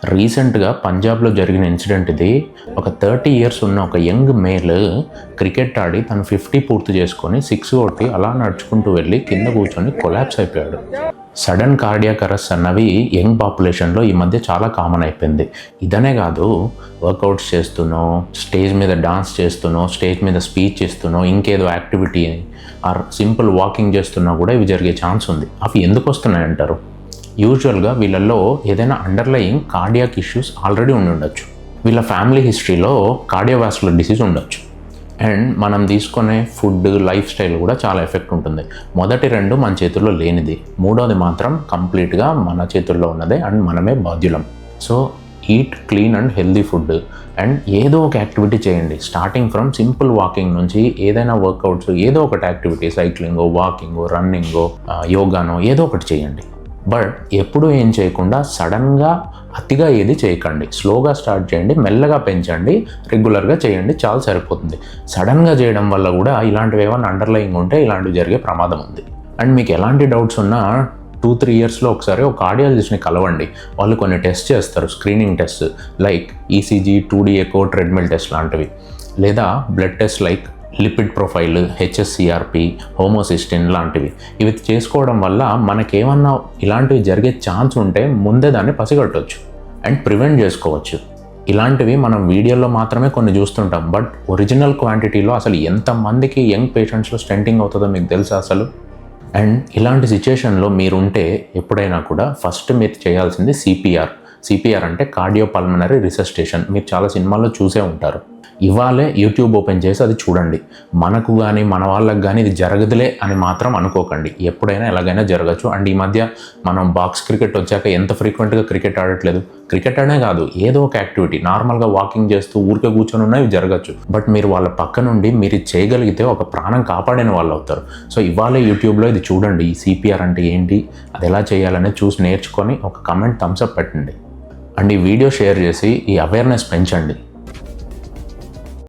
రీసెంట్గా పంజాబ్లో జరిగిన ఇన్సిడెంట్ ఇది. ఒక 30 ఇయర్స్ ఉన్న ఒక యంగ్ మేల్ క్రికెట్ ఆడి తను 50 పూర్తి చేసుకొని 6 కొట్టి అలా నడుచుకుంటూ వెళ్ళి కింద కూర్చొని కొలాప్స్ అయిపోయాడు. సడన్ కార్డియాక్ అరెస్ట్ అన్నవి యంగ్ పాపులేషన్లో ఈ మధ్య చాలా కామన్ అయిపోయింది. ఇదనే కాదు, వర్కౌట్స్ చేస్తున్నో, స్టేజ్ మీద డాన్స్ చేస్తున్నో, స్టేజ్ మీద స్పీచ్ ఇస్తున్నో, ఇంకేదో యాక్టివిటీ ఆర్ సింపుల్ వాకింగ్ చేస్తున్నా కూడా ఇవి జరిగే ఛాన్స్ ఉంది. అవి ఎందుకు వస్తున్నాయంటారు? యూజువల్గా వీళ్ళల్లో ఏదైనా అండర్లయింగ్ కార్డియాక్ ఇష్యూస్ ఆల్రెడీ ఉండొచ్చు. వీళ్ళ ఫ్యామిలీ హిస్టరీలో కార్డియోవాస్కులర్ డిసీజ్ ఉండొచ్చు. అండ్ మనం తీసుకునే ఫుడ్, లైఫ్ స్టైల్ కూడా చాలా ఎఫెక్ట్ ఉంటుంది. మొదటి 2 మన చేతుల్లో లేనిది, మూడోది మాత్రం కంప్లీట్గా మన చేతుల్లో ఉన్నదే అండ్ మనమే బాధ్యులం. So eat clean and healthy food and ఏదో ఒక యాక్టివిటీ చేయండి. స్టార్టింగ్ ఫ్రమ్ సింపుల్ వాకింగ్ నుంచి ఏదైనా వర్కౌట్స్, ఏదో ఒకటి యాక్టివిటీ, సైక్లింగో, వాకింగో, రన్నింగో, యోగానో ఏదో ఒకటి చేయండి. బట్ ఎప్పుడూ ఏం చేయకుండా సడన్గా అతిగా ఏది చేయకండి. స్లోగా స్టార్ట్ చేయండి, మెల్లగా పెంచండి, రెగ్యులర్గా చేయండి, చాలా సరిపోతుంది. సడన్గా చేయడం వల్ల కూడా ఇలాంటివి ఏమైనా అండర్లయింగ్ ఉంటే ఇలాంటివి జరిగే ప్రమాదం ఉంది. అండ్ మీకు ఎలాంటి డౌట్స్ ఉన్నా 2-3 ఇయర్స్లో ఒకసారి ఒక కార్డియాలజిస్ట్ని కలవండి. వాళ్ళు కొన్ని టెస్ట్ చేస్తారు, screening test like ECG, 2D echo, treadmill test లాంటివి, లేదా blood test like lipid profile, hsCRP, homocysteine లాంటివి. ఇవి చేసుకోవడం వల్ల మనకేమన్నా ఇలాంటివి జరిగే ఛాన్స్ ఉంటే ముందే దాన్ని పసిగట్టవచ్చు అండ్ ప్రివెంట్ చేసుకోవచ్చు. ఇలాంటివి మనం వీడియోలో మాత్రమే కొన్ని చూస్తుంటాం, బట్ ఒరిజినల్ క్వాంటిటీలో అసలు ఎంతమందికి యంగ్ పేషెంట్స్లో స్టెంటింగ్ అవుతుందో మీకు తెలుసా అసలు? అండ్ ఇలాంటి సిచ్యుయేషన్లో మీరుంటే ఎప్పుడైనా కూడా ఫస్ట్ మీరు చేయాల్సింది సిపిఆర్ అంటే కార్డియోపల్మనరీ రిసస్టేషన్. మీరు చాలా సినిమాల్లో చూసే ఉంటారు. ఇవాళే యూట్యూబ్ ఓపెన్ చేసి అది చూడండి. మనకు కానీ మన వాళ్ళకి కానీ ఇది జరగదులే అని మాత్రం అనుకోకండి. ఎప్పుడైనా ఎలాగైనా జరగచ్చు. అండ్ ఈ మధ్య మనం బాక్స్ క్రికెట్ వచ్చాక ఎంత ఫ్రీక్వెంట్గా క్రికెట్ ఆడట్లేదు. క్రికెట్ అనే కాదు, ఏదో ఒక యాక్టివిటీ నార్మల్గా వాకింగ్ చేస్తూ ఊరికే కూర్చొని ఉన్నా ఇవి జరగచ్చు. బట్ మీరు వాళ్ళ పక్క నుండి మీరు చేయగలిగితే ఒక ప్రాణం కాపాడిన వాళ్ళు అవుతారు. సో ఇవాళే యూట్యూబ్లో ఇది చూడండి. ఈ సిపిఆర్ అంటే ఏంటి, అది ఎలా చేయాలనేది చూసి నేర్చుకొని ఒక కమెంట్ థమ్స్అప్ పెట్టండి. అండ్ ఈ వీడియో షేర్ చేసి ఈ అవేర్నెస్ పెంచండి.